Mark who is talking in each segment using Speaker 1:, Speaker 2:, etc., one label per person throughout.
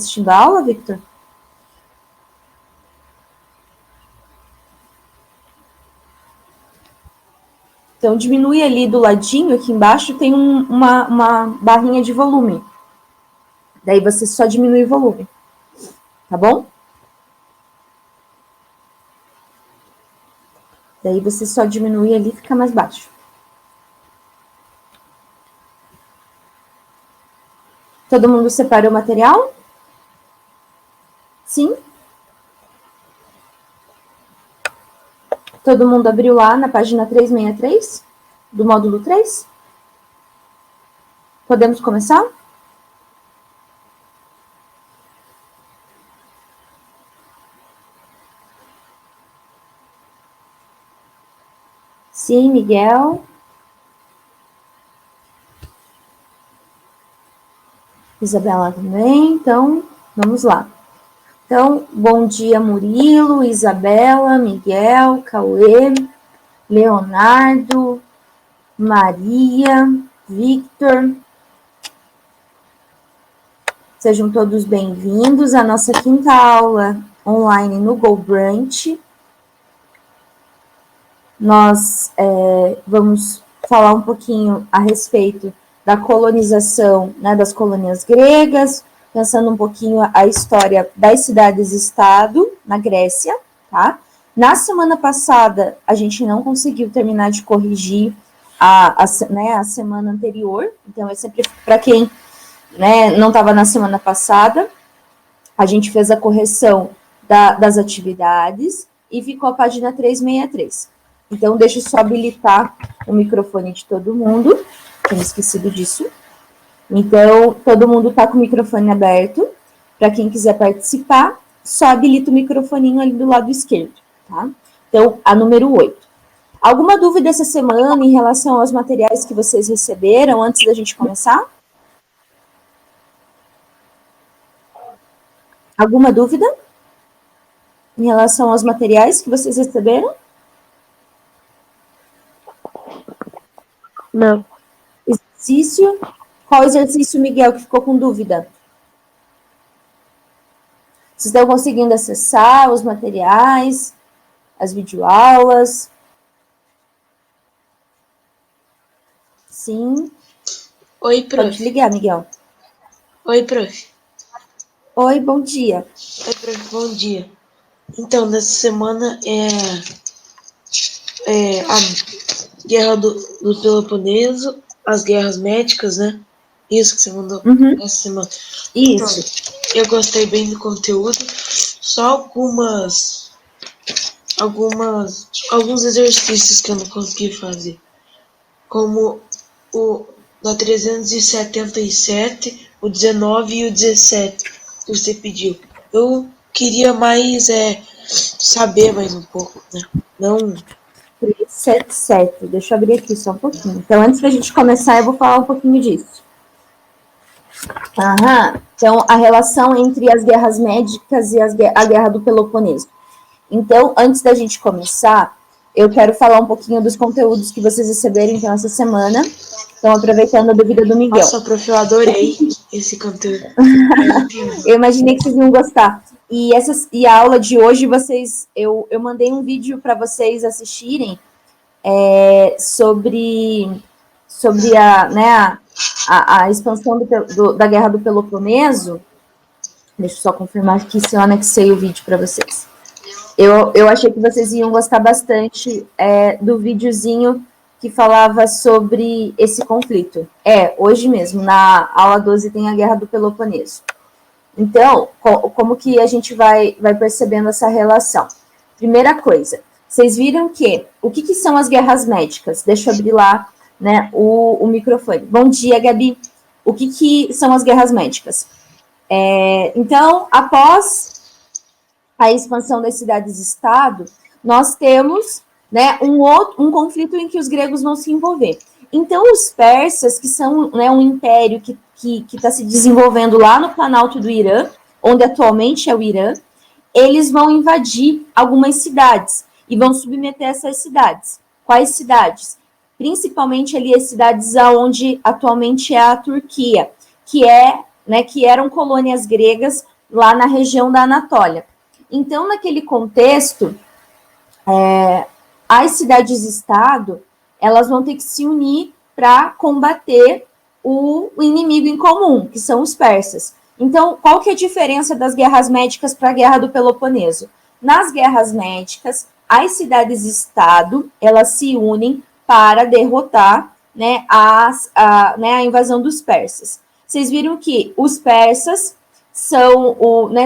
Speaker 1: assistindo a aula, Victor? Então, diminui ali do ladinho, aqui embaixo, tem uma barrinha de volume. Daí você só diminui o volume, tá bom? Daí você só diminui ali e fica mais baixo. Todo mundo separou o material? Sim? Todo mundo abriu lá na página 363 do módulo 3? Podemos começar? Sim, Miguel. Isabela também, então vamos lá. Então, bom dia, Murilo, Isabela, Miguel, Cauê, Leonardo, Maria, Victor. Sejam todos bem-vindos à nossa quinta aula online no GoBrunch. Nós vamos falar um pouquinho a respeito da colonização, né, das colônias gregas, pensando um pouquinho a história das cidades-estado na Grécia, tá? Na semana passada, a gente não conseguiu terminar de corrigir a semana anterior, então é sempre para quem, né, não estava na semana passada, a gente fez a correção das atividades e ficou a página 363. Então, deixa eu só habilitar o microfone de todo mundo. Tinha esquecido disso. Então, todo mundo está com o microfone aberto. Para quem quiser participar, só habilita o microfoninho ali do lado esquerdo, tá? Então, a número 8. Alguma dúvida essa semana em relação aos materiais que vocês receberam antes da gente começar? Alguma dúvida em relação aos materiais que vocês receberam?
Speaker 2: Não.
Speaker 1: Exercício? Qual exercício, Miguel, que ficou com dúvida? Vocês estão conseguindo acessar os materiais, as videoaulas? Sim.
Speaker 3: Oi, prof.
Speaker 1: Pode ligar, Miguel.
Speaker 3: Oi, prof.
Speaker 1: Oi, bom dia.
Speaker 3: Oi, prof, bom dia. Então, nessa semana a Guerra do Peloponeso, as guerras médicas, né? Isso que você mandou essa semana.
Speaker 1: Isso.
Speaker 3: Então, eu gostei bem do conteúdo. Só alguns exercícios que eu não consegui fazer. Como o da 377, o 19 e o 17 que você pediu. Eu queria mais saber mais um pouco, né? Não...
Speaker 1: 377. Deixa eu abrir aqui só um pouquinho. Então, antes da gente começar, eu vou falar um pouquinho disso. Então, a relação entre as guerras médicas e a guerra do Peloponeso. Então, antes da gente começar, eu quero falar um pouquinho dos conteúdos que vocês receberam, então, essa semana. Então, aproveitando a dúvida do Miguel.
Speaker 3: Nossa, prof, eu adorei esse conteúdo.
Speaker 1: Eu imaginei que vocês iam gostar. E a aula de hoje, eu mandei um vídeo para vocês assistirem sobre a expansão da Guerra do Peloponeso. Deixa eu só confirmar aqui se eu anexei o vídeo para vocês. Eu achei que vocês iam gostar bastante do videozinho que falava sobre esse conflito. Hoje mesmo, na aula 12, tem a Guerra do Peloponeso. Então, como que a gente vai percebendo essa relação? Primeira coisa, vocês viram o que são as guerras médicas? Deixa eu abrir lá, né, o microfone. Bom dia, Gabi. O que são as guerras médicas? Então, após a expansão das cidades-estado, nós temos, né, um conflito em que os gregos vão se envolver. Então, os persas, que são, né, um império que está se desenvolvendo lá no Planalto do Irã, onde atualmente é o Irã, eles vão invadir algumas cidades e vão submeter essas cidades. Quais cidades? Principalmente ali as cidades onde atualmente é a Turquia, que eram colônias gregas lá na região da Anatólia. Então, naquele contexto, as cidades-estado, elas vão ter que se unir para combater o inimigo em comum, que são os persas. Então, qual que é a diferença das guerras médicas para a Guerra do Peloponeso? Nas guerras médicas, as cidades-estado, elas se unem para derrotar, né, a invasão dos persas. Vocês viram que os persas são,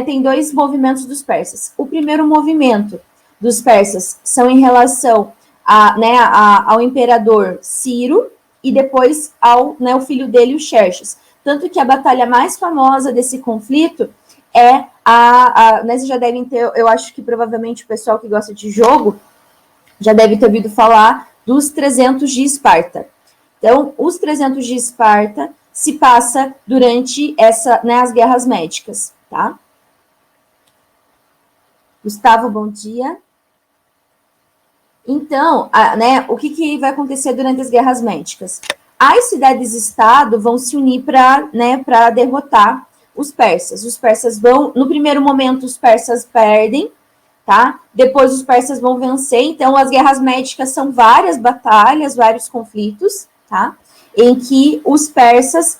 Speaker 1: tem dois movimentos dos persas. O primeiro movimento dos persas são em relação ao imperador Ciro e depois ao o filho dele, o Xerxes. Tanto que a batalha mais famosa desse conflito é vocês já devem ter, eu acho que provavelmente o pessoal que gosta de jogo já deve ter ouvido falar dos 300 de Esparta. Então, os 300 de Esparta se passa durante as guerras médicas, tá? Gustavo, bom dia. Então, o que vai acontecer durante as guerras médicas? As cidades-estado vão se unir para derrotar os persas. Os persas vão, no primeiro momento, os persas perdem, tá? Depois os persas vão vencer. Então, as guerras médicas são várias batalhas, vários conflitos, tá? Em que os persas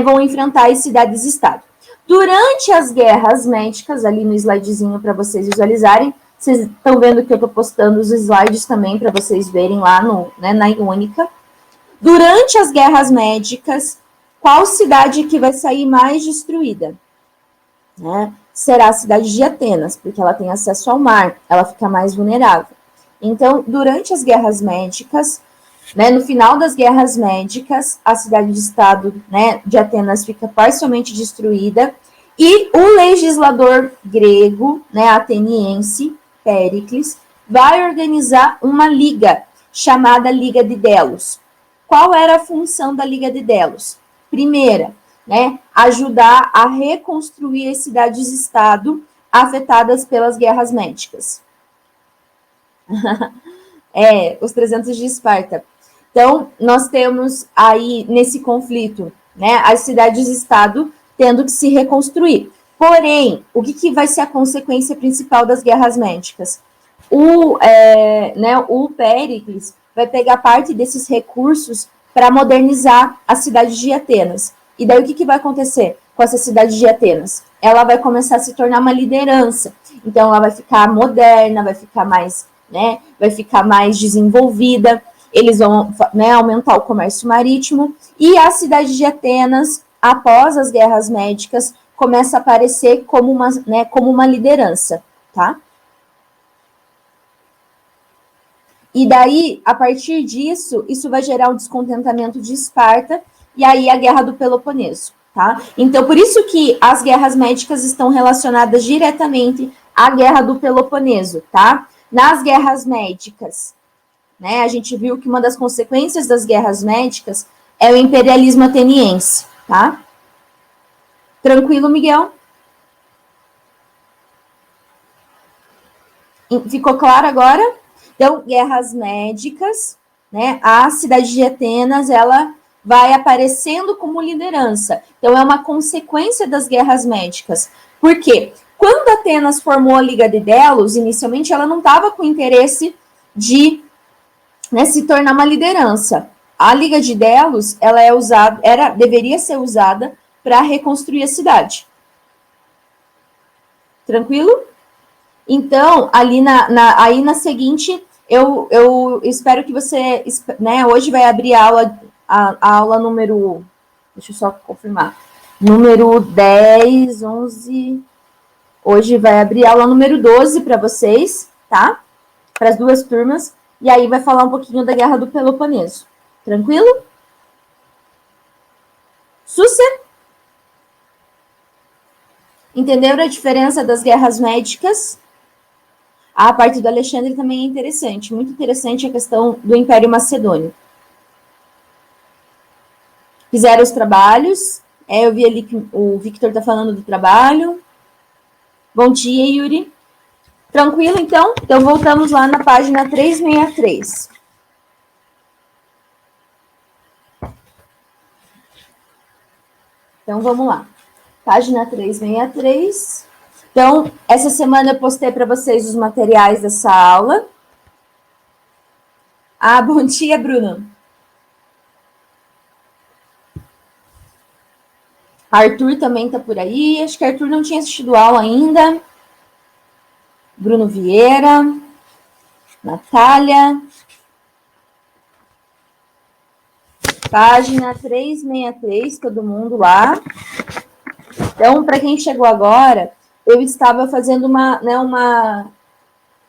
Speaker 1: vão enfrentar as cidades-estado. Durante as guerras médicas, ali no slidezinho para vocês visualizarem, vocês estão vendo que eu estou postando os slides também para vocês verem lá na Iônica. Durante as guerras médicas, qual cidade que vai sair mais destruída? Será a cidade de Atenas, porque ela tem acesso ao mar, ela fica mais vulnerável. Então, durante as guerras médicas, no final das guerras médicas, a cidade-estado de Atenas fica parcialmente destruída e o legislador grego, ateniense, Péricles, vai organizar uma liga chamada Liga de Delos. Qual era a função da Liga de Delos? Primeira, ajudar a reconstruir as cidades-estado afetadas pelas guerras médicas. Os 300 de Esparta. Então, nós temos aí, nesse conflito, as cidades-estado tendo que se reconstruir. Porém, o que vai ser a consequência principal das guerras médicas? O Péricles vai pegar parte desses recursos para modernizar a cidade de Atenas. E daí o que vai acontecer com essa cidade de Atenas? Ela vai começar a se tornar uma liderança. Então, ela vai ficar moderna, vai ficar mais desenvolvida. Eles vão aumentar o comércio marítimo. E a cidade de Atenas, após as guerras médicas, começa a aparecer como uma liderança, tá? E daí, a partir disso, isso vai gerar um descontentamento de Esparta e aí a Guerra do Peloponeso, tá? Então, por isso que as guerras médicas estão relacionadas diretamente à Guerra do Peloponeso, tá? Nas guerras médicas, a gente viu que uma das consequências das guerras médicas é o imperialismo ateniense, tá? Tranquilo, Miguel? Ficou claro agora? Então, guerras médicas, a cidade de Atenas, ela vai aparecendo como liderança. Então, é uma consequência das guerras médicas. Por quê? Quando Atenas formou a Liga de Delos, inicialmente, ela não estava com interesse de se tornar uma liderança. A Liga de Delos, ela deveria ser usada para reconstruir a cidade. Tranquilo? Então, ali aí na seguinte, eu espero que você, hoje vai abrir a aula número, deixa eu só confirmar, número 10, 11, hoje vai abrir a aula número 12 para vocês, tá? Para as duas turmas, e aí vai falar um pouquinho da Guerra do Peloponeso. Tranquilo? Sussa? Entenderam a diferença das guerras médicas? A parte do Alexandre também é interessante. Muito interessante a questão do Império Macedônio. Fizeram os trabalhos. Eu vi ali que o Victor está falando do trabalho. Bom dia, Yuri. Tranquilo, então? Então, voltamos lá na página 363. Então, vamos lá. Página 363. Então, essa semana eu postei para vocês os materiais dessa aula. Ah, bom dia, Bruno. Arthur também está por aí. Acho que Arthur não tinha assistido aula ainda. Bruno Vieira. Natália. Página 363, todo mundo lá. Então, para quem chegou agora, eu estava fazendo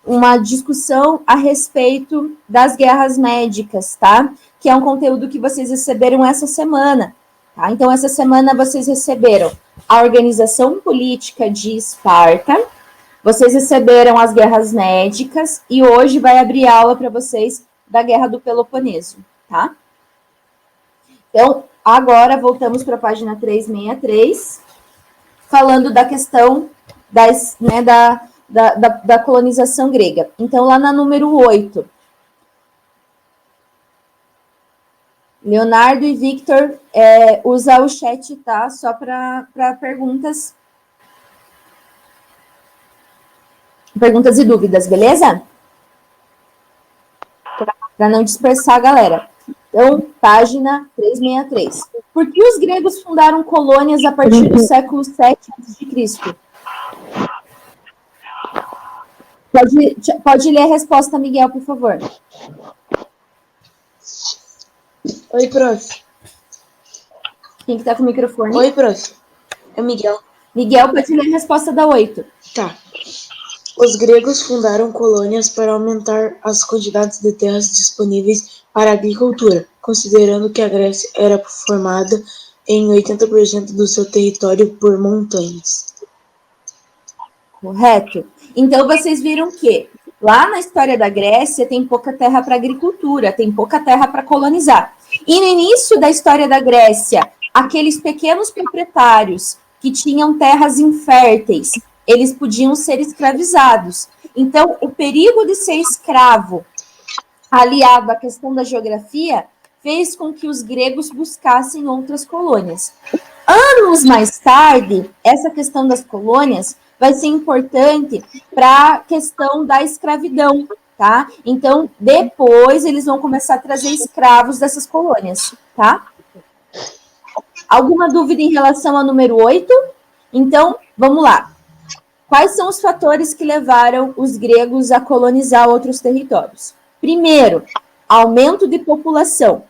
Speaker 1: uma discussão a respeito das guerras médicas, tá? Que é um conteúdo que vocês receberam essa semana. Tá? Então, essa semana vocês receberam a organização política de Esparta, vocês receberam as guerras médicas e hoje vai abrir aula para vocês da Guerra do Peloponeso, tá? Então, agora voltamos para a página 363, falando da questão da colonização grega. Então, lá na número 8, Leonardo e Victor, usa o chat, tá? Só para perguntas e dúvidas, beleza? Para não dispersar a galera. Então, página 363. Por que os gregos fundaram colônias a partir do século 7 a.C.? Pode ler a resposta, Miguel, por favor.
Speaker 3: Oi, prof.
Speaker 1: Quem que tá com o microfone?
Speaker 3: Oi, prof. É o Miguel.
Speaker 1: Miguel, pode ler a resposta da 8.
Speaker 3: Tá. Os gregos fundaram colônias para aumentar as quantidades de terras disponíveis para a agricultura, considerando que a Grécia era formada em 80% do seu território por montanhas.
Speaker 1: Correto. Então, vocês viram que lá na história da Grécia tem pouca terra para agricultura, tem pouca terra para colonizar. E no início da história da Grécia, aqueles pequenos proprietários que tinham terras inférteis, eles podiam ser escravizados. Então, o perigo de ser escravo, aliado à questão da geografia, fez com que os gregos buscassem outras colônias. Anos mais tarde, essa questão das colônias vai ser importante para a questão da escravidão, tá? Então, depois, eles vão começar a trazer escravos dessas colônias, tá? Alguma dúvida em relação ao número 8? Então, vamos lá. Quais são os fatores que levaram os gregos a colonizar outros territórios? Primeiro, aumento de população.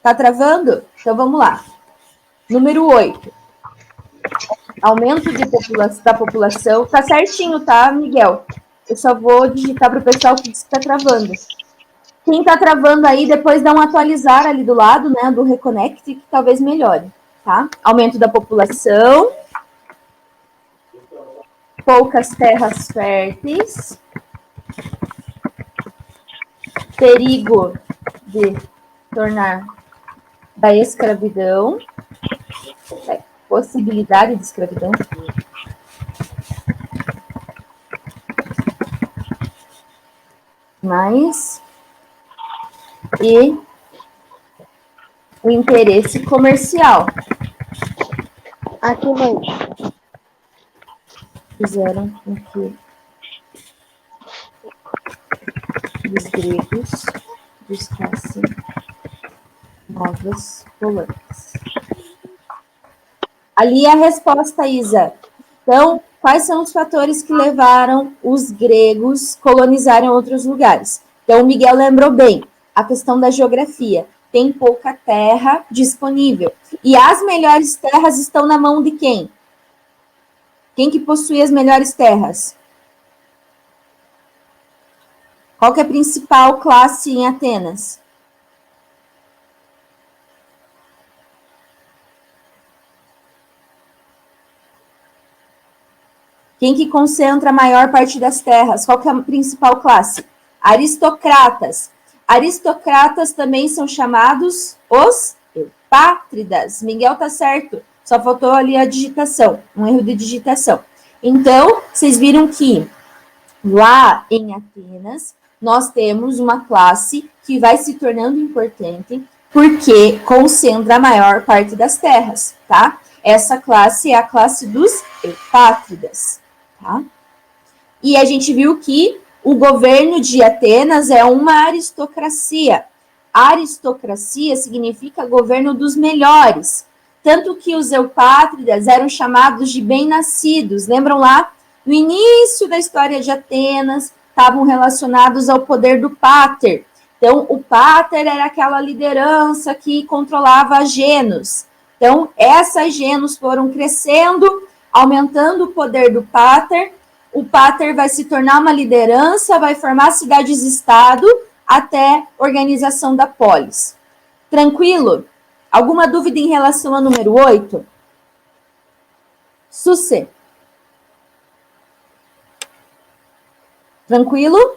Speaker 1: Tá travando? Então, vamos lá. Número 8. Aumento da população. Tá certinho, tá, Miguel? Eu só vou digitar para o pessoal que disse que tá travando. Quem tá travando aí, depois dá um atualizar ali do lado, né, do Reconnect, que talvez melhore, tá? Aumento da população. Poucas terras férteis. Perigo de tornar da escravidão. Possibilidade de escravidão. Mais. E o interesse comercial. Aqui, mãe. Fizeram com que os gregos buscassem novas colônias. Ali é a resposta, Isa. Então, quais são os fatores que levaram os gregos colonizarem outros lugares? Então, o Miguel lembrou bem, a questão da geografia. Tem pouca terra disponível. E as melhores terras estão na mão de quem? Quem que possui as melhores terras? Qual que é a principal classe em Atenas? Quem que concentra a maior parte das terras? Qual que é a principal classe? Aristocratas. Aristocratas também são chamados os eupátridas. Miguel tá certo, só faltou ali a digitação, um erro de digitação. Então, vocês viram que lá em Atenas, nós temos uma classe que vai se tornando importante, porque concentra a maior parte das terras, tá? Essa classe é a classe dos eupátridas, tá? E a gente viu que o governo de Atenas é uma aristocracia. Aristocracia significa governo dos melhores. Tanto que os eupátridas eram chamados de bem-nascidos. Lembram lá? No início da história de Atenas, estavam relacionados ao poder do pater. Então, o pater era aquela liderança que controlava a genus. Então, essas genus foram crescendo, aumentando o poder do pater. O pater vai se tornar uma liderança, vai formar cidades-estado até organização da polis. Tranquilo? Alguma dúvida em relação ao número 8? Sucê. Tranquilo?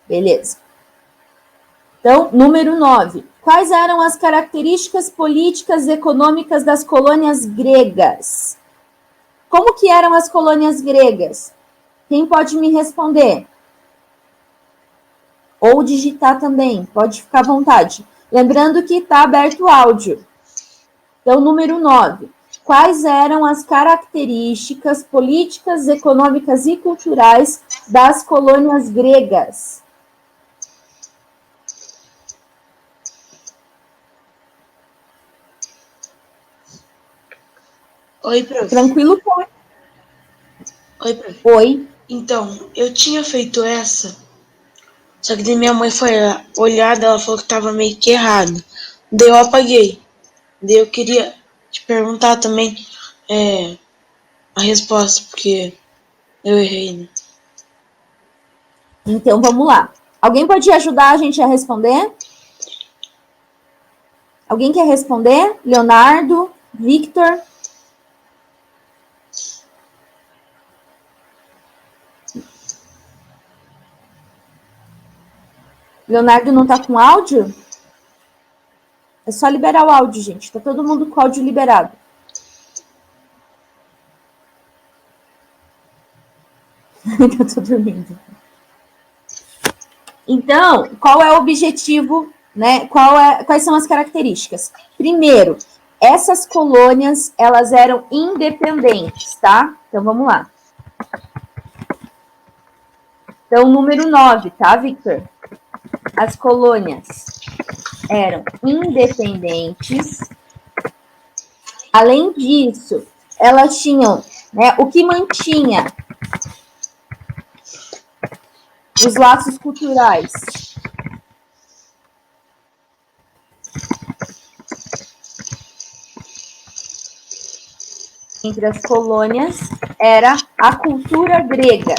Speaker 1: Beleza. Então, número 9. Quais eram as características políticas e econômicas das colônias gregas? Como que eram as colônias gregas? Quem pode me responder? Ou digitar também, pode ficar à vontade. Lembrando que está aberto o áudio. Então, número 9. Quais eram as características políticas, econômicas e culturais das colônias gregas?
Speaker 3: Oi, prof.
Speaker 1: Tranquilo?
Speaker 3: Oi, prof.
Speaker 1: Oi.
Speaker 3: Então, eu tinha feito essa, só que daí minha mãe foi olhar, ela falou que tava meio que errado. Daí eu apaguei. Daí eu queria te perguntar também a resposta, porque eu errei, né?
Speaker 1: Então, vamos lá. Alguém pode ajudar a gente a responder? Alguém quer responder? Leonardo? Victor? Leonardo não tá com áudio? É só liberar o áudio, gente. Tá todo mundo com o áudio liberado. Eu tô dormindo. Então, qual é o objetivo, né? Quais são as características? Primeiro, essas colônias, elas eram independentes, tá? Então, vamos lá. Então, número 9, tá, Victor? As colônias eram independentes. Além disso, elas tinham, né, o que mantinha os laços culturais entre as colônias era a cultura grega.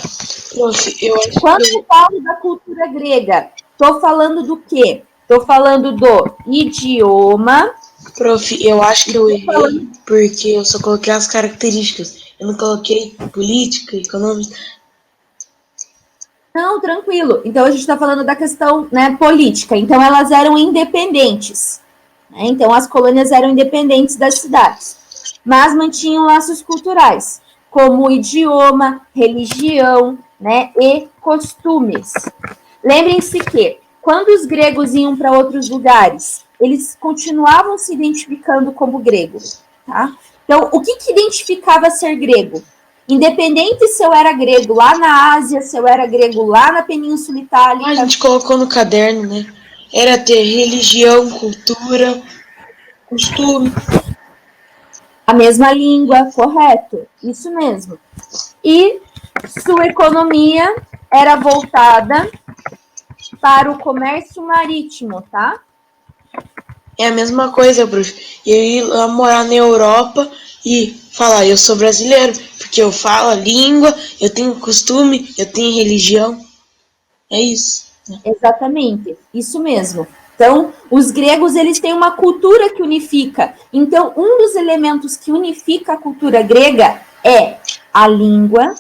Speaker 3: Prof, eu acho
Speaker 1: Quando eu falo da cultura grega, estou falando do quê? Estou falando do idioma.
Speaker 3: Prof, eu acho que eu errei, porque eu só coloquei as características. Eu não coloquei política, econômica.
Speaker 1: Não, tranquilo. Então, a gente está falando da questão, né, política. Então, elas eram independentes. Né? Então, as colônias eram independentes das cidades. Mas mantinham laços culturais, como idioma, religião, né, e costumes. Lembrem-se que, quando os gregos iam para outros lugares, eles continuavam se identificando como gregos. Tá? Então, o que identificava ser grego? Independente se eu era grego lá na Ásia, se eu era grego lá na Península Itálica.
Speaker 3: A gente colocou no caderno, né? Era ter religião, cultura, costume.
Speaker 1: A mesma língua, correto? Isso mesmo. E sua economia era voltada para o comércio marítimo, tá?
Speaker 3: É a mesma coisa, prof. Eu ir lá morar na Europa e falar, eu sou brasileiro, porque eu falo a língua, eu tenho costume, eu tenho religião. É isso. Né?
Speaker 1: Exatamente, isso mesmo. Então, os gregos, eles têm uma cultura que unifica. Então, um dos elementos que unifica a cultura grega é a língua,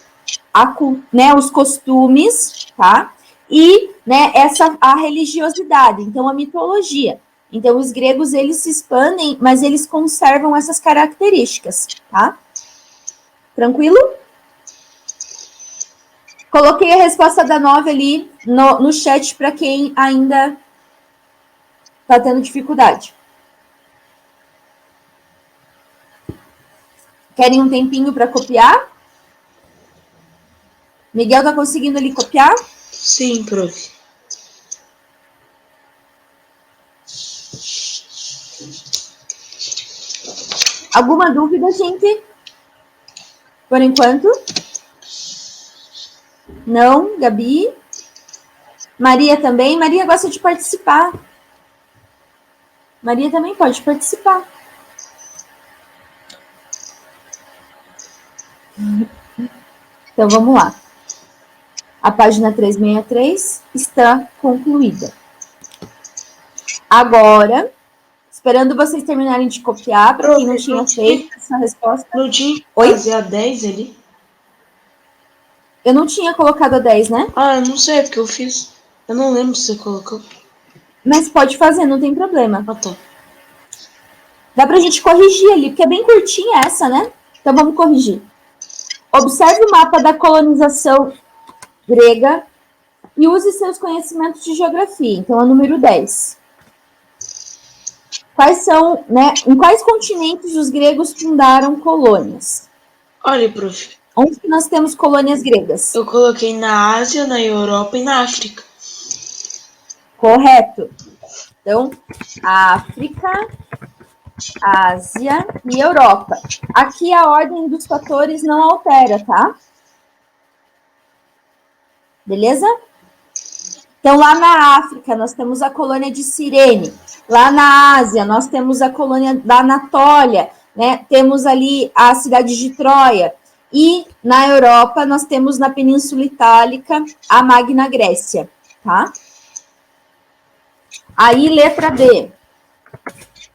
Speaker 1: né, os costumes, tá? E, né, a religiosidade, então a mitologia. Então, os gregos, eles se expandem, mas eles conservam essas características, tá? Tranquilo? Coloquei a resposta da 9 ali no chat para quem ainda tá tendo dificuldade. Querem um tempinho para copiar? Miguel tá conseguindo ali copiar?
Speaker 3: Sim, prof.
Speaker 1: Alguma dúvida, gente? Por enquanto? Não, Gabi? Maria também? Maria gosta de participar. Maria também pode participar. Então, vamos lá. A página 363 está concluída. Agora, esperando vocês terminarem de copiar, para quem não tinha feito essa resposta.
Speaker 3: Não tinha que
Speaker 1: Oi?
Speaker 3: fazer a 10 ali?
Speaker 1: Eu não tinha colocado a 10, né?
Speaker 3: Ah, eu não sei, porque eu fiz. Eu não lembro se você colocou.
Speaker 1: Mas pode fazer, não tem problema.
Speaker 3: Ah, tá.
Speaker 1: Dá pra gente corrigir ali, porque é bem curtinha essa, né? Então vamos corrigir. Observe o mapa da colonização grega e use seus conhecimentos de geografia. Então, é o número 10. Quais são, né? Em quais continentes os gregos fundaram colônias?
Speaker 3: Olha, prof.
Speaker 1: Onde que nós temos colônias gregas?
Speaker 3: Eu coloquei na Ásia, na Europa e na África.
Speaker 1: Correto. Então, África, Ásia e Europa. Aqui a ordem dos fatores não altera, tá? Beleza? Então, lá na África, nós temos a colônia de Cirene. Lá na Ásia, nós temos a colônia da Anatólia, né? Temos ali a cidade de Troia. E na Europa, nós temos na Península Itálica a Magna Grécia, tá? Aí, letra B.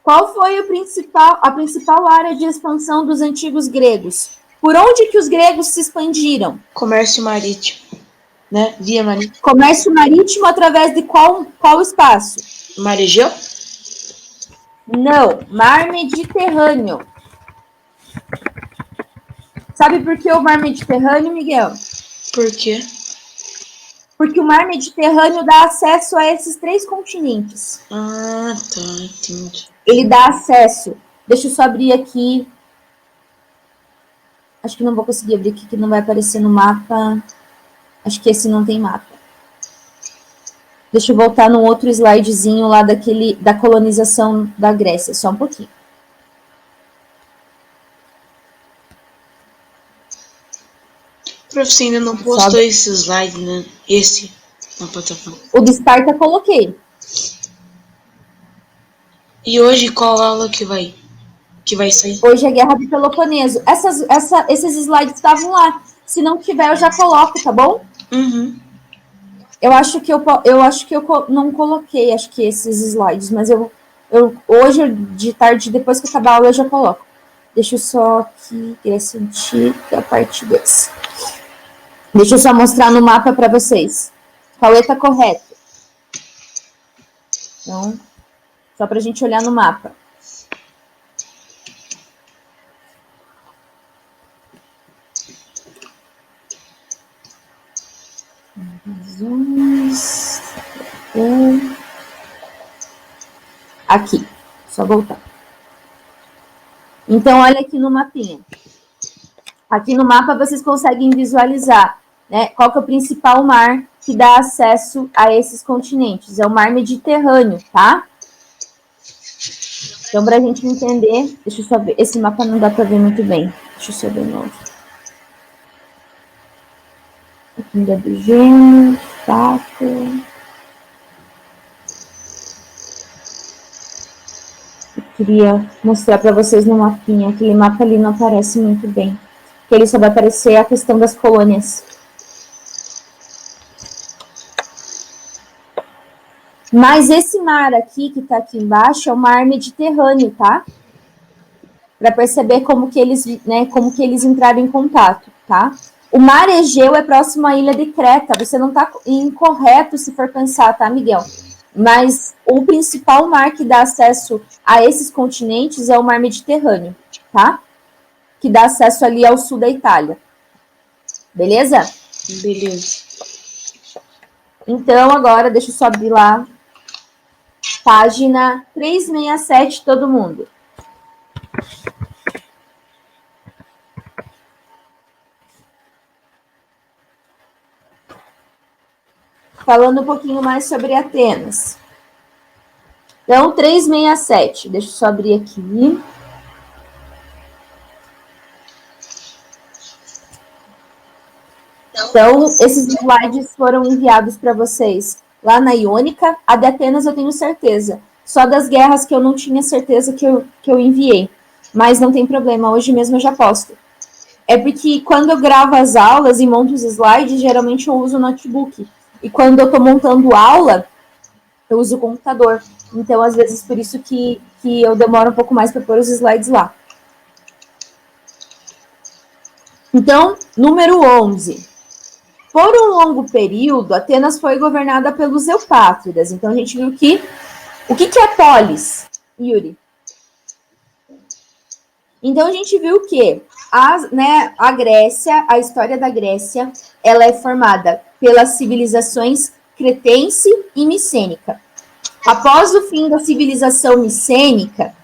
Speaker 1: Qual foi a principal área de expansão dos antigos gregos? Por onde que os gregos se expandiram?
Speaker 3: Comércio marítimo, né? Via marítimo.
Speaker 1: Comércio marítimo através de qual espaço?
Speaker 3: Mar Egeu?
Speaker 1: Não, Mar Mediterrâneo. Sabe por que o Mar Mediterrâneo, Miguel?
Speaker 3: Por quê?
Speaker 1: Porque o Mar Mediterrâneo dá acesso a esses 3 continentes.
Speaker 3: Ah, tá, entendi.
Speaker 1: Ele dá acesso. Deixa eu só abrir aqui. Acho que não vou conseguir abrir aqui, que não vai aparecer no mapa. Acho que esse não tem mapa. Deixa eu voltar num outro slidezinho lá da colonização da Grécia, só um pouquinho.
Speaker 3: Prof, você ainda não postou esse slide, né? Esse na plataforma.
Speaker 1: O de Esparta coloquei.
Speaker 3: E hoje qual aula que vai sair?
Speaker 1: Hoje é a Guerra do Peloponeso. Esses slides estavam lá. Se não tiver, eu já coloco, tá bom?
Speaker 3: Uhum.
Speaker 1: Eu acho que eu não coloquei, acho que esses slides, mas hoje de tarde, depois que acabar a aula, eu já coloco. Deixa eu só aqui, sentir a parte 2. Deixa eu só mostrar no mapa para vocês. Qual está correto? Então, só para a gente olhar no mapa. Aqui, só voltar. Então, olha aqui no mapinha. Aqui no mapa vocês conseguem visualizar, né, qual que é o principal mar que dá acesso a esses continentes. É o Mar Mediterrâneo, tá? Então, para a gente entender, deixa eu só ver. Esse mapa não dá para ver muito bem. Deixa eu só ver de novo. Aqui em Gabigênio, Taco. Eu queria mostrar para vocês no mapinha. Aquele mapa ali não aparece muito bem. Porque ele só vai aparecer a questão das colônias. Mas esse mar aqui, que está aqui embaixo, é o mar Mediterrâneo, tá? Para perceber como que eles entraram em contato, tá? O mar Egeu é próximo à ilha de Creta. Você não está incorreto se for pensar, tá, Miguel? Mas o principal mar que dá acesso a esses continentes é o mar Mediterrâneo, tá? Que dá acesso ali ao sul da Itália. Beleza?
Speaker 3: Beleza.
Speaker 1: Então, agora, deixa eu só abrir lá Página 367, todo mundo. Falando um pouquinho mais sobre Atenas. Então, 367. Deixa eu só abrir aqui. Então, esses slides foram enviados para vocês lá na Iônica. A de Atenas eu tenho certeza. Só das guerras que eu não tinha certeza que eu enviei. Mas não tem problema, hoje mesmo eu já posto. É porque quando eu gravo as aulas e monto os slides, geralmente eu uso o notebook. E quando eu estou montando aula, eu uso o computador. Então, às vezes, por isso que eu demoro um pouco mais para pôr os slides lá. Então, número 11. Por um longo período, Atenas foi governada pelos eupátridas. Então, a gente viu que... O que é polis, Yuri? Então, a gente viu que a Grécia, a história da Grécia, ela é formada pelas civilizações cretense e micênica. Após o fim da civilização micênica,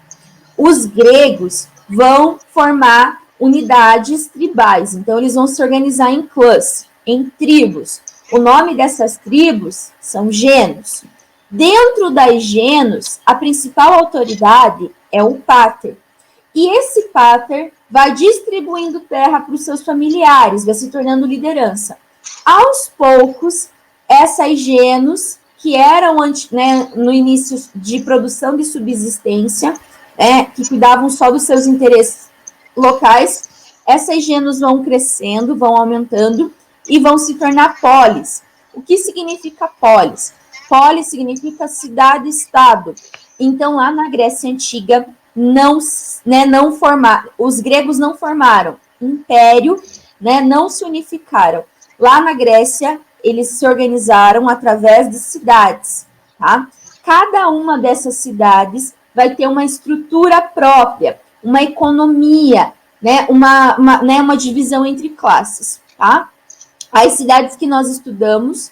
Speaker 1: os gregos vão formar unidades tribais. Então, eles vão se organizar em clãs, em tribos. O nome dessas tribos são genos. Dentro das genos, a principal autoridade é o pater. E esse pater vai distribuindo terra para os seus familiares, vai se tornando liderança. Aos poucos, essas genos, que eram no início de produção de subsistência, que cuidavam só dos seus interesses locais, essas genos vão crescendo, vão aumentando e vão se tornar polis. O que significa polis? Polis significa cidade-estado. Então, lá na Grécia Antiga, os gregos não formaram império, não se unificaram. Lá na Grécia, eles se organizaram através de cidades. Tá? Cada uma dessas cidades vai ter uma estrutura própria, uma economia, uma divisão entre classes. Tá? As cidades que nós estudamos,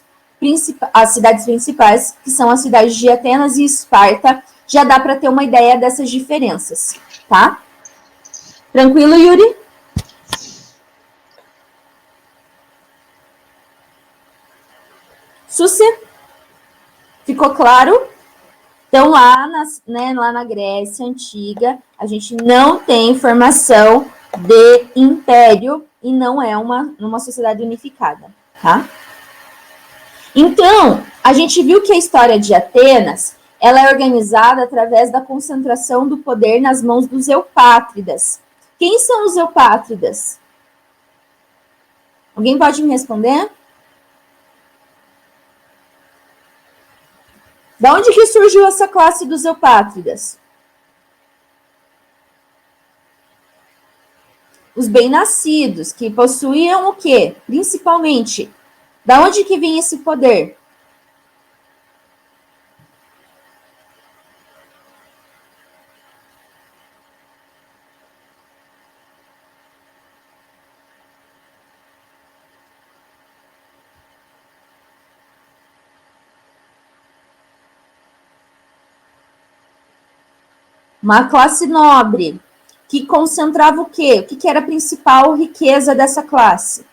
Speaker 1: as cidades principais, que são as cidades de Atenas e Esparta, já dá para ter uma ideia dessas diferenças, tá? Tranquilo, Yuri? Súcia? Ficou claro? Então, lá na Grécia Antiga, a gente não tem formação de império e não é uma sociedade unificada, tá? Então, a gente viu que a história de Atenas, ela é organizada através da concentração do poder nas mãos dos eupátridas. Quem são os eupátridas? Alguém pode me responder? Da onde que surgiu essa classe dos eupátridas? Os bem-nascidos, que possuíam o quê? Principalmente, da onde que vinha esse poder? Uma classe nobre, que concentrava o quê? O que era a principal riqueza dessa classe?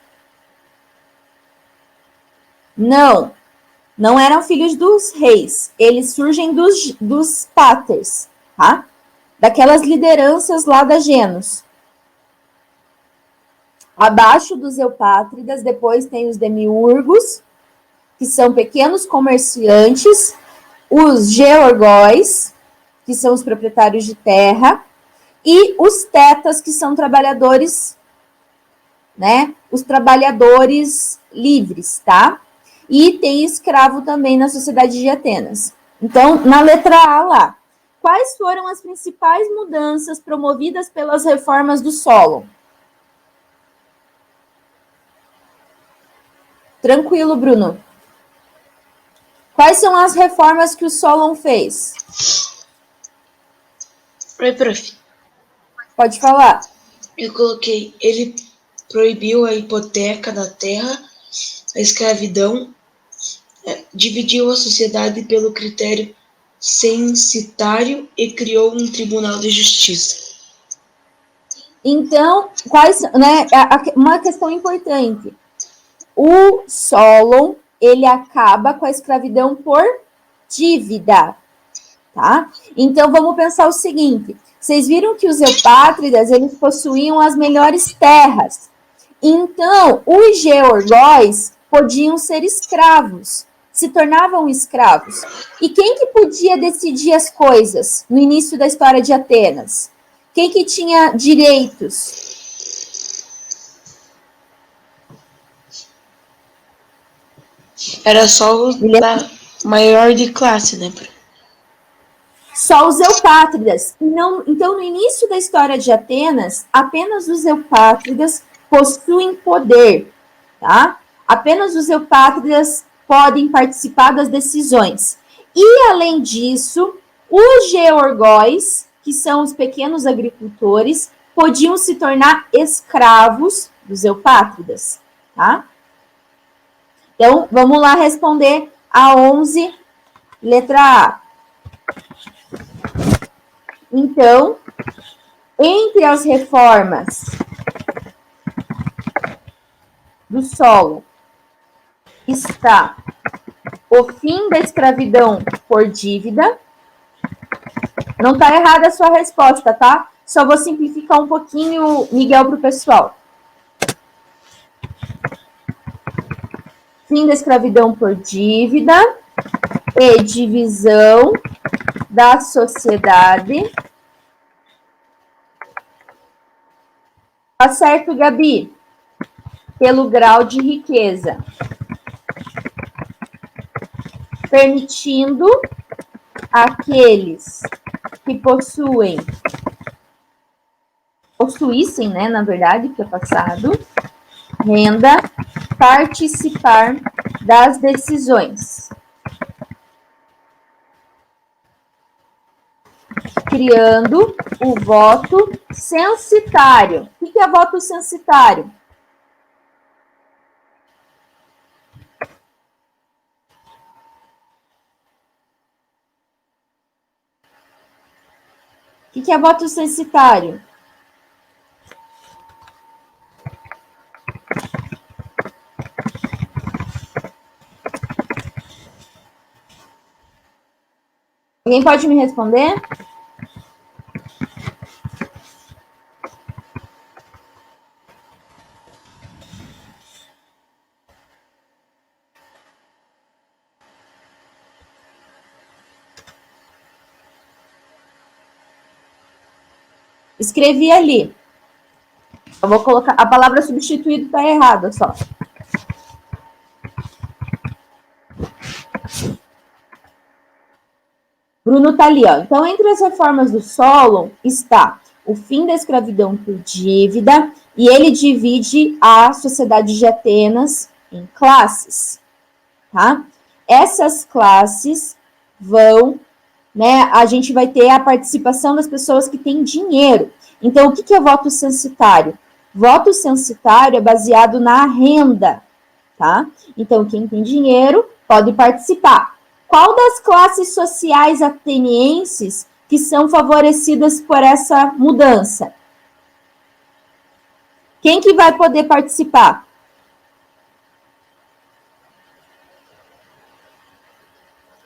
Speaker 1: Não eram filhos dos reis, eles surgem dos paters, tá? Daquelas lideranças lá da Genos. Abaixo dos eupátridas, depois tem os demiurgos, que são pequenos comerciantes, os georgóis, que são os proprietários de terra, e os tetas, que são trabalhadores, os trabalhadores livres, tá? E tem escravo também na sociedade de Atenas. Então, na letra A lá, quais foram as principais mudanças promovidas pelas reformas do Solon? Tranquilo, Bruno. Quais são as reformas que o Solon fez?
Speaker 3: Oi, prof.
Speaker 1: Pode falar.
Speaker 3: Eu coloquei, ele proibiu a hipoteca da terra, a escravidão, dividiu a sociedade pelo critério censitário e criou um tribunal de justiça.
Speaker 1: Então, uma questão importante. O Solon, ele acaba com a escravidão por dívida, tá? Então, vamos pensar o seguinte. Vocês viram que os eupátridas, eles possuíam as melhores terras. Então, os georgóis podiam ser escravos, se tornavam escravos. E quem que podia decidir as coisas no início da história de Atenas? Quem que tinha direitos?
Speaker 3: Era só o da maior de classe, né?
Speaker 1: Só os eupátridas. Então, no início da história de Atenas, apenas os eupátridas possuem poder, tá? Apenas os eupátridas podem participar das decisões. E, além disso, os georgóis, que são os pequenos agricultores, podiam se tornar escravos dos eupátridas, tá? Então, vamos lá responder a 11, letra A. Então, entre as reformas do solo está o fim da escravidão por dívida. Não está errada a sua resposta, tá? Só vou simplificar um pouquinho, Miguel, para o pessoal. Fim da escravidão por dívida e divisão da sociedade. Tá certo, Gabi? Pelo grau de riqueza. Permitindo aqueles que possuíssem, né, na verdade, que é passado, renda, participar das decisões. Criando o voto censitário. O que é voto censitário? O que é voto censitário? Alguém pode me responder? Escrevi ali. Eu vou colocar... A palavra substituído está errada só. Bruno está ali, ó. Então, entre as reformas do Solon está o fim da escravidão por dívida e ele divide a sociedade de Atenas em classes, tá? Essas classes vão, né, a gente vai ter a participação das pessoas que têm dinheiro. Então, o que é voto censitário? Voto censitário é baseado na renda, tá? Então, quem tem dinheiro pode participar. Qual das classes sociais atenienses que são favorecidas por essa mudança? Quem que vai poder participar?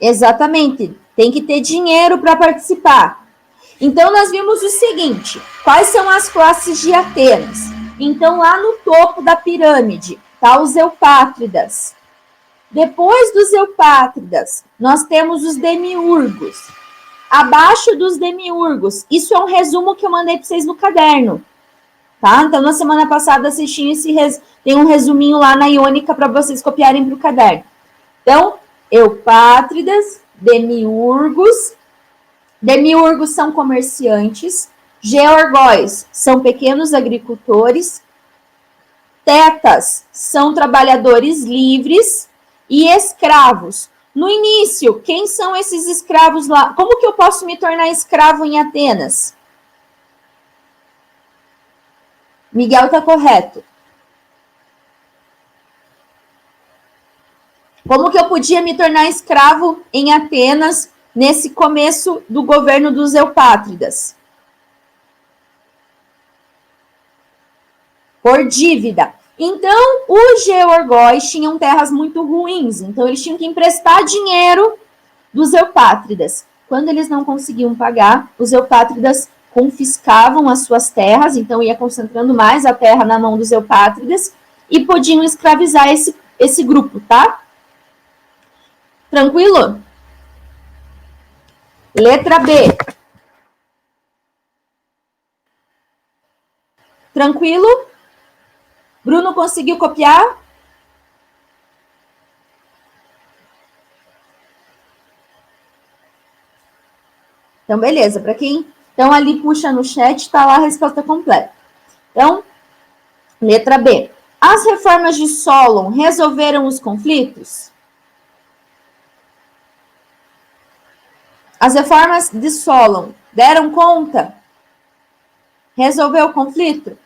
Speaker 1: Exatamente, tem que ter dinheiro para participar. Então, nós vimos o seguinte, quais são as classes de Atenas? Então, lá no topo da pirâmide, tá os eupátridas. Depois dos eupátridas, nós temos os demiurgos. Abaixo dos demiurgos, isso é um resumo que eu mandei para vocês no caderno, tá? Então, na semana passada, vocês tinham tem um resuminho lá na Iônica para vocês copiarem para o caderno. Então, eupátridas, demiurgos. Demiurgos são comerciantes. Georgóis são pequenos agricultores. Tetas são trabalhadores livres. E escravos. No início, quem são esses escravos lá? Como que eu posso me tornar escravo em Atenas? Miguel está correto. Como que eu podia me tornar escravo em Atenas nesse começo do governo dos Eupátridas? Por dívida. Então, os georgóis tinham terras muito ruins, então eles tinham que emprestar dinheiro dos Eupátridas. Quando eles não conseguiam pagar, os Eupátridas confiscavam as suas terras, então ia concentrando mais a terra na mão dos Eupátridas e podiam escravizar esse grupo, tá? Tranquilo? Letra B. Tranquilo? Bruno conseguiu copiar? Então, beleza. Para quem então ali puxa no chat, está lá a resposta completa. Então, letra B. As reformas de Solon resolveram os conflitos? As reformas de Solon deram conta? Resolveu o conflito?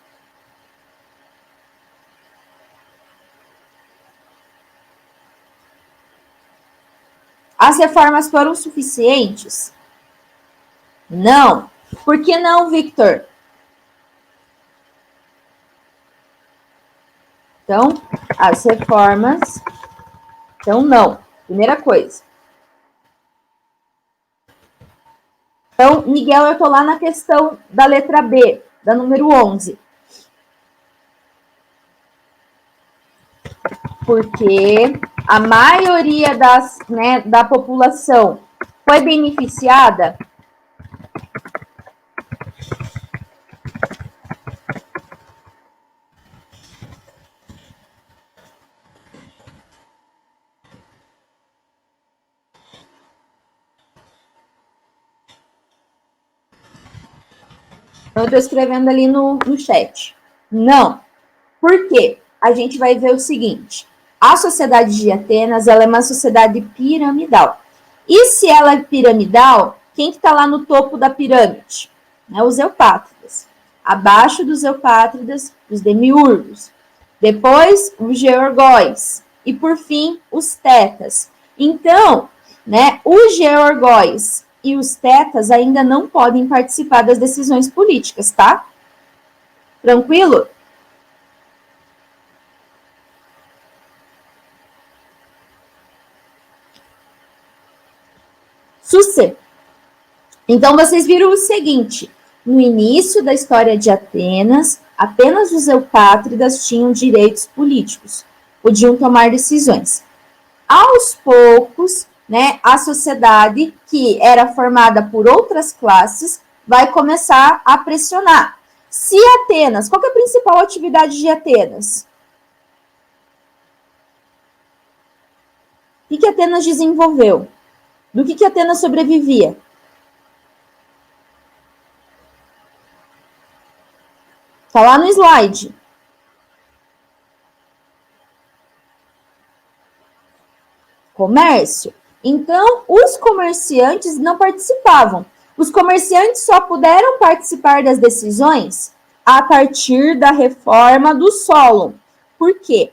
Speaker 1: As reformas foram suficientes? Não. Por que não, Victor? Então, as reformas... Então, não. Primeira coisa. Então, Miguel, eu estou lá na questão da letra B, da número 11. Porque a maioria da população foi beneficiada. Eu estou escrevendo ali no chat. Não. Por quê? A gente vai ver o seguinte. A sociedade de Atenas, ela é uma sociedade piramidal. E se ela é piramidal, quem que está lá no topo da pirâmide? Os Eupátridas. Abaixo dos Eupátridas, os demiurgos. Depois, os georgóis. E, por fim, os tetas. Então, os georgóis e os tetas ainda não podem participar das decisões políticas, tá? Tranquilo? Sucê. Então, vocês viram o seguinte, no início da história de Atenas, apenas os Eupátridas tinham direitos políticos, podiam tomar decisões. Aos poucos, a sociedade, que era formada por outras classes, vai começar a pressionar. Se Atenas, qual que é a principal atividade de Atenas? O que Atenas desenvolveu? Do que Atenas sobrevivia? Está lá no slide. Comércio. Então, os comerciantes não participavam. Os comerciantes só puderam participar das decisões a partir da reforma do Solon. Por quê?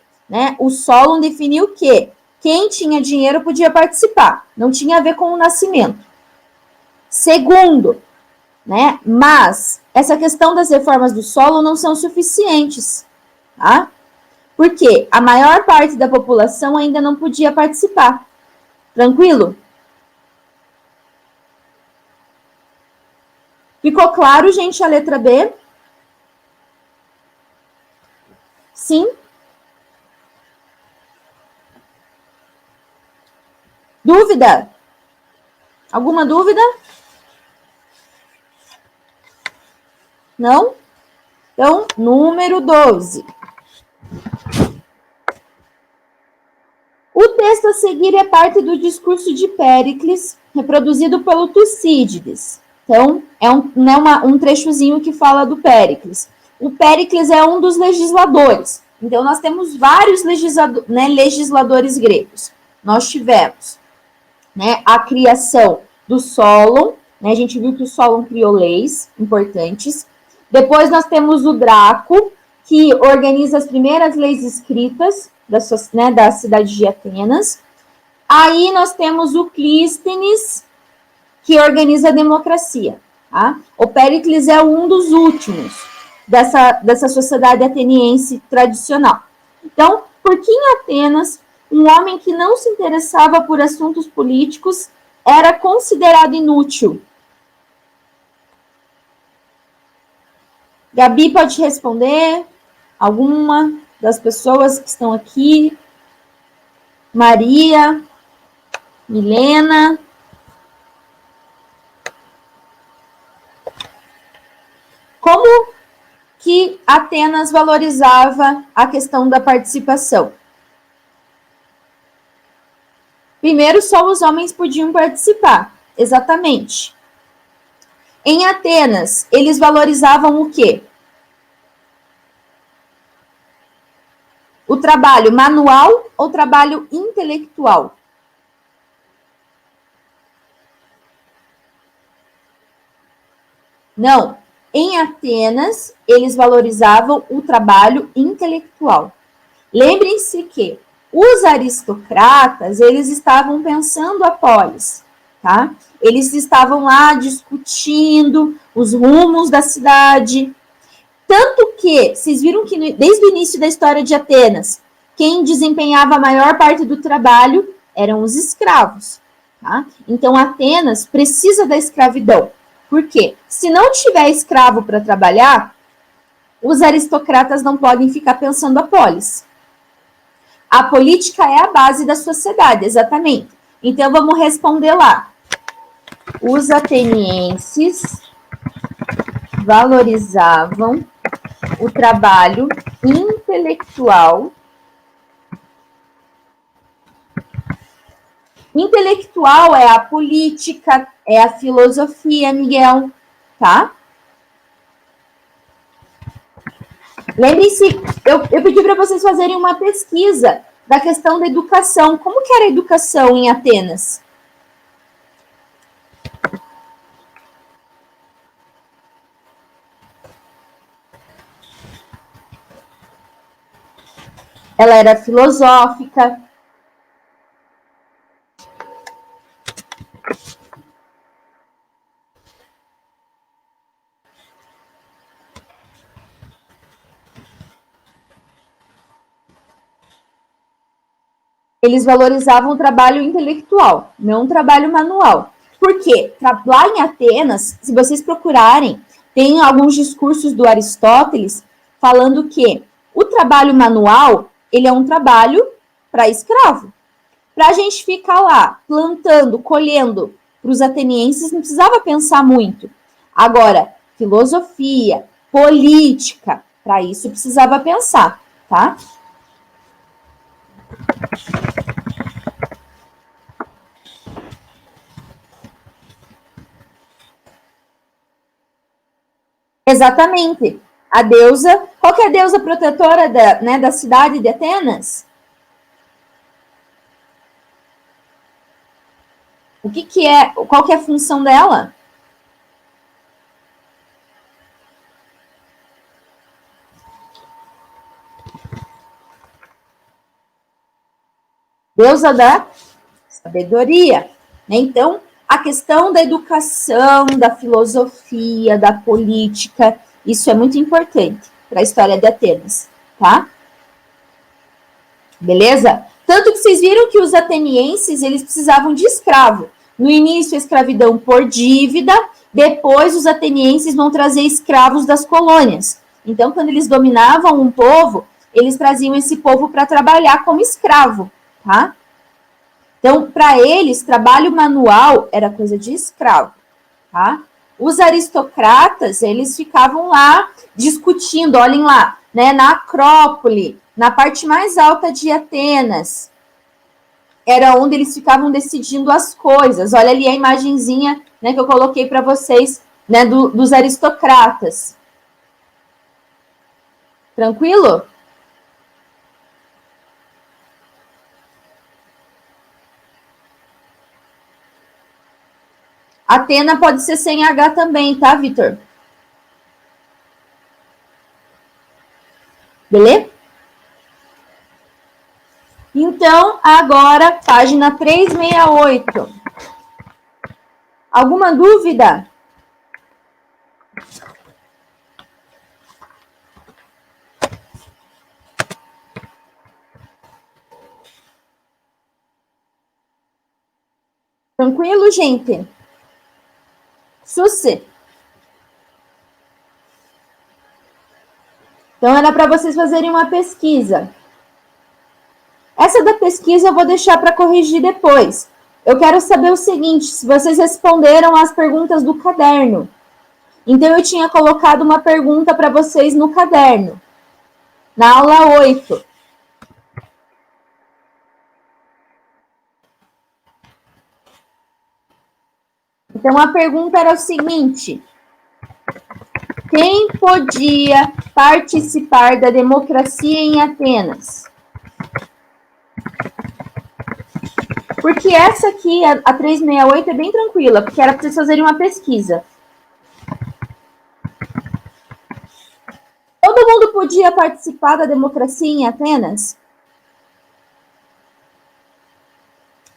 Speaker 1: O Solon definiu que quem tinha dinheiro podia participar. Não tinha a ver com o nascimento. Segundo, mas essa questão das reformas do Solon não são suficientes, tá? Porque a maior parte da população ainda não podia participar. Tranquilo? Ficou claro, gente, a letra B? Sim? Dúvida? Alguma dúvida? Não? Então, número 12. O texto a seguir é parte do discurso de Péricles, reproduzido pelo Tucídides. Então, é um trechozinho que fala do Péricles. O Péricles é um dos legisladores. Então, nós temos vários legisladores gregos. Nós tivemos a criação do Solon, a gente viu que o Solon criou leis importantes. Depois nós temos o Dráco, que organiza as primeiras leis escritas da cidade de Atenas. Aí nós temos o Clístenes, que organiza a democracia. Tá? O Péricles é um dos últimos dessa sociedade ateniense tradicional. Então, por que em Atenas, um homem que não se interessava por assuntos políticos era considerado inútil? Gabi pode responder, alguma das pessoas que estão aqui. Maria, Milena. Como que Atenas valorizava a questão da participação? Primeiro, só os homens podiam participar, exatamente. Em Atenas, eles valorizavam o quê? O trabalho manual ou trabalho intelectual? Não. Em Atenas, eles valorizavam o trabalho intelectual. Lembrem-se que os aristocratas, eles estavam pensando a polis, tá? Eles estavam lá discutindo os rumos da cidade. Tanto que, vocês viram que desde o início da história de Atenas, quem desempenhava a maior parte do trabalho eram os escravos, tá? Então, Atenas precisa da escravidão. Por quê? Se não tiver escravo para trabalhar, os aristocratas não podem ficar pensando a polis. A política é a base da sociedade, exatamente. Então, vamos responder lá. Os atenienses valorizavam o trabalho intelectual. Intelectual é a política, é a filosofia, Miguel, tá? Lembre-se, eu pedi para vocês fazerem uma pesquisa da questão da educação. Como que era a educação em Atenas? Ela era filosófica. Eles valorizavam o trabalho intelectual, não o trabalho manual. Por quê? Lá em Atenas, se vocês procurarem, tem alguns discursos do Aristóteles falando que o trabalho manual, ele é um trabalho para escravo. Para a gente ficar lá plantando, colhendo para os atenienses, não precisava pensar muito. Agora, filosofia, política, para isso precisava pensar, tá? Exatamente. A deusa, qual que é a deusa protetora da cidade de Atenas? O que é, qual que é a função dela? Deusa da sabedoria. Então, a questão da educação, da filosofia, da política, isso é muito importante para a história de Atenas, tá? Beleza? Tanto que vocês viram que os atenienses, eles precisavam de escravo. No início, a escravidão por dívida, depois os atenienses vão trazer escravos das colônias. Então, quando eles dominavam um povo, eles traziam esse povo para trabalhar como escravo, tá? Então, para eles, trabalho manual era coisa de escravo, tá? Os aristocratas, eles ficavam lá discutindo, olhem lá, né, na Acrópole, na parte mais alta de Atenas, era onde eles ficavam decidindo as coisas. Olha ali a imagenzinha, né, que eu coloquei para vocês, né, dos aristocratas. Tranquilo? Atena pode ser sem H também, tá, Vitor? Beleza? Então, agora, página 368. Alguma dúvida? Tranquilo, gente? Susse? Então, era para vocês fazerem uma pesquisa. Essa da pesquisa eu vou deixar para corrigir depois. Eu quero saber o seguinte, se vocês responderam as perguntas do caderno. Então, eu tinha colocado uma pergunta para vocês no caderno, na aula 8. Então, a pergunta era o seguinte: quem podia participar da democracia em Atenas? Porque essa aqui, a 368, é bem tranquila, porque era para vocês fazerem uma pesquisa. Todo mundo podia participar da democracia em Atenas?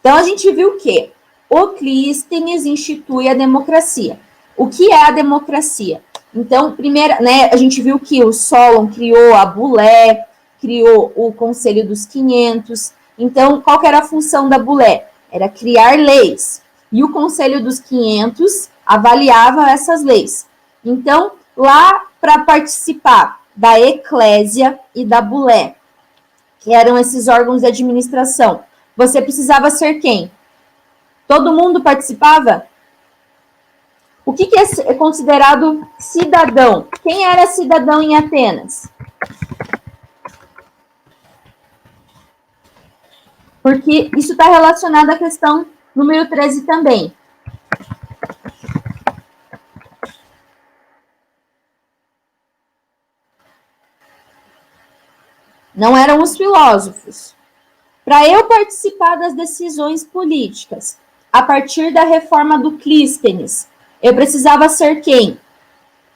Speaker 1: Então, a gente viu que o Clístenes institui a democracia. O que é a democracia? Então, primeiro, né, a gente viu que o Solon criou a Bulé, criou o Conselho dos 500. Então, qual que era a função da Bulé? Era criar leis. E o Conselho dos 500 avaliava essas leis. Então, lá para participar da Eclésia e da Bulé, que eram esses órgãos de administração, você precisava ser quem? Todo mundo participava? O que é considerado cidadão? Quem era cidadão em Atenas? Porque isso está relacionado à questão número 13 também. Não eram os filósofos. Para eu participar das decisões políticas, a partir da reforma do Clístenes, eu precisava ser quem?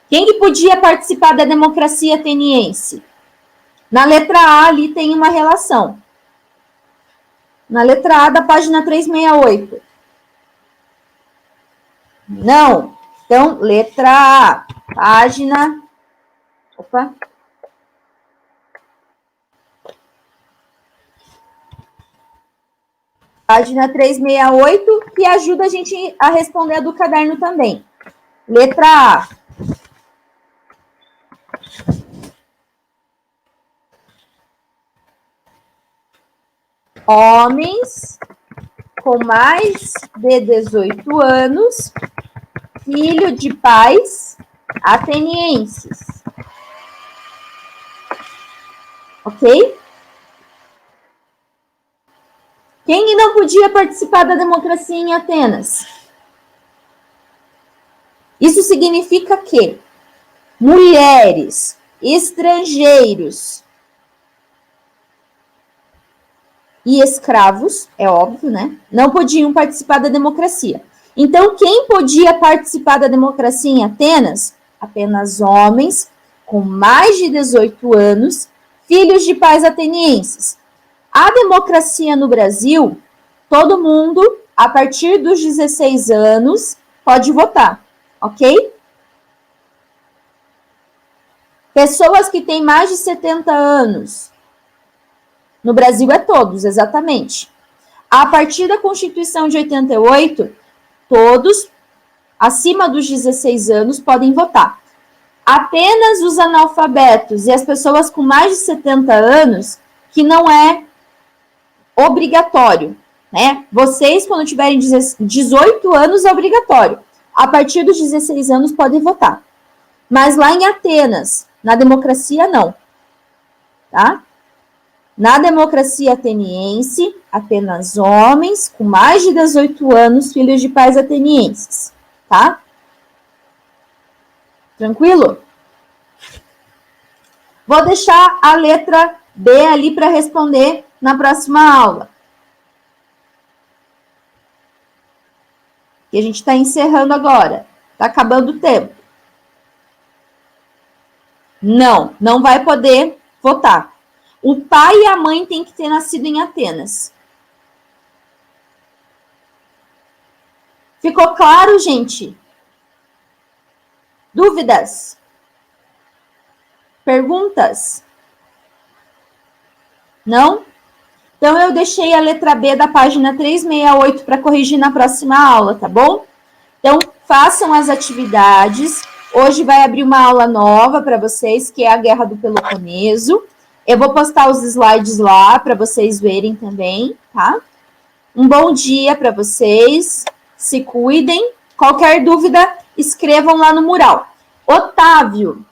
Speaker 1: Quem que podia participar da democracia ateniense? Na letra A, ali tem uma relação. Na letra A da página 368. Não. Então, letra A, página... Opa. Página 368, que ajuda a gente a responder a do caderno também. Letra A. Homens com mais de 18 anos, filho de pais atenienses. Ok? Quem não podia participar da democracia em Atenas? Isso significa que mulheres, estrangeiros e escravos, é óbvio, né? Não podiam participar da democracia. Então, quem podia participar da democracia em Atenas? Apenas homens com mais de 18 anos, filhos de pais atenienses. A democracia no Brasil, todo mundo, a partir dos 16 anos, pode votar, ok? Pessoas que têm mais de 70 anos, no Brasil é todos, exatamente. A partir da Constituição de 88, todos acima dos 16 anos podem votar. Apenas os analfabetos e as pessoas com mais de 70 anos, que não é obrigatório, né? Vocês, quando tiverem 18 anos, é obrigatório. A partir dos 16 anos, podem votar. Mas lá em Atenas, na democracia, não. Tá? Na democracia ateniense, apenas homens com mais de 18 anos, filhos de pais atenienses. Tá? Tranquilo? Vou deixar a letra B ali para responder na próxima aula. E a gente está encerrando agora. Está acabando o tempo. Não, não vai poder votar. O pai e a mãe têm que ter nascido em Atenas. Ficou claro, gente? Dúvidas? Perguntas? Não? Então, eu deixei a letra B da página 368 para corrigir na próxima aula, tá bom? Então, façam as atividades. Hoje vai abrir uma aula nova para vocês, que é a Guerra do Peloponeso. Eu vou postar os slides lá para vocês verem também, tá? Um bom dia para vocês. Se cuidem. Qualquer dúvida, escrevam lá no mural. Otávio,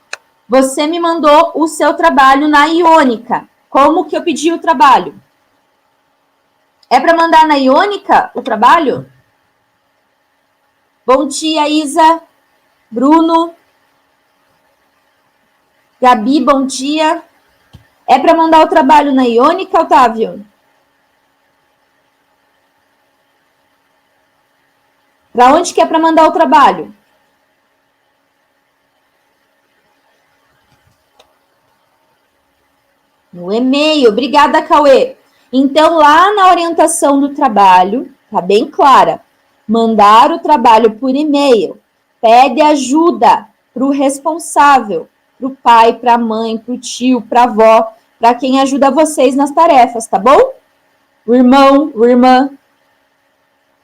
Speaker 1: você me mandou o seu trabalho na Iônica. Como que eu pedi o trabalho? É para mandar na Iônica o trabalho? Bom dia, Isa. Bruno. Gabi, bom dia. É para mandar o trabalho na Iônica, Otávio? Para onde que é para mandar o trabalho? No e-mail. Obrigada, Cauê. Então, lá na orientação do trabalho, tá bem clara. Mandar o trabalho por e-mail. Pede ajuda para o responsável, para o pai, para a mãe, para o tio, para a avó, para quem ajuda vocês nas tarefas, tá bom? O irmão, a irmã.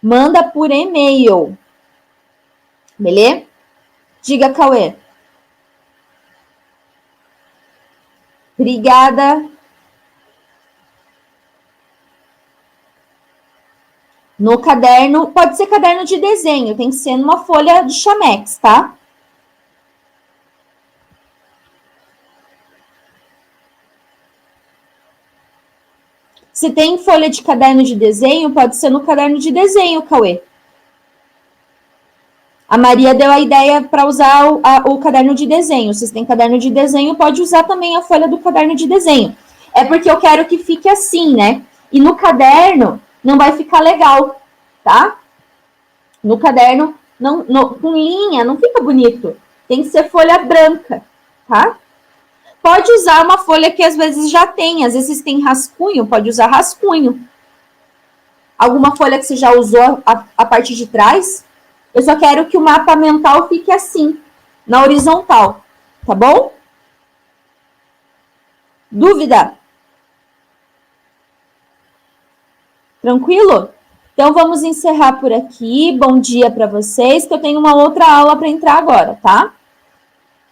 Speaker 1: Manda por e-mail. Beleza? Diga, Cauê. Obrigada. No caderno, pode ser caderno de desenho, tem que ser numa folha de chamex, tá? Se tem folha de caderno de desenho, pode ser no caderno de desenho, Cauê. A Maria deu a ideia para usar o caderno de desenho. Se tem caderno de desenho, pode usar também a folha do caderno de desenho. É porque eu quero que fique assim, né? E no caderno não vai ficar legal, tá? No caderno, com linha, não fica bonito. Tem que ser folha branca, tá? Pode usar uma folha que às vezes já tem. Às vezes tem rascunho, pode usar rascunho. Alguma folha que você já usou a parte de trás. Eu só quero que o mapa mental fique assim, na horizontal. Tá bom? Dúvida? Tranquilo? Então, vamos encerrar por aqui. Bom dia para vocês, que eu tenho uma outra aula para entrar agora, tá?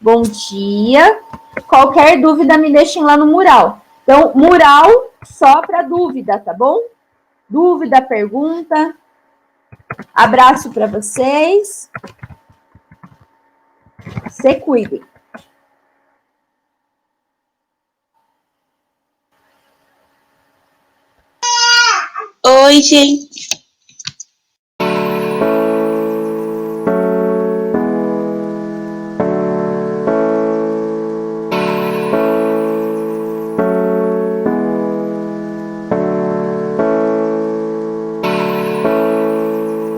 Speaker 1: Bom dia. Qualquer dúvida, me deixem lá no mural. Então, mural só para dúvida, tá bom? Dúvida, pergunta. Abraço para vocês. Se cuidem.
Speaker 3: Oi, gente.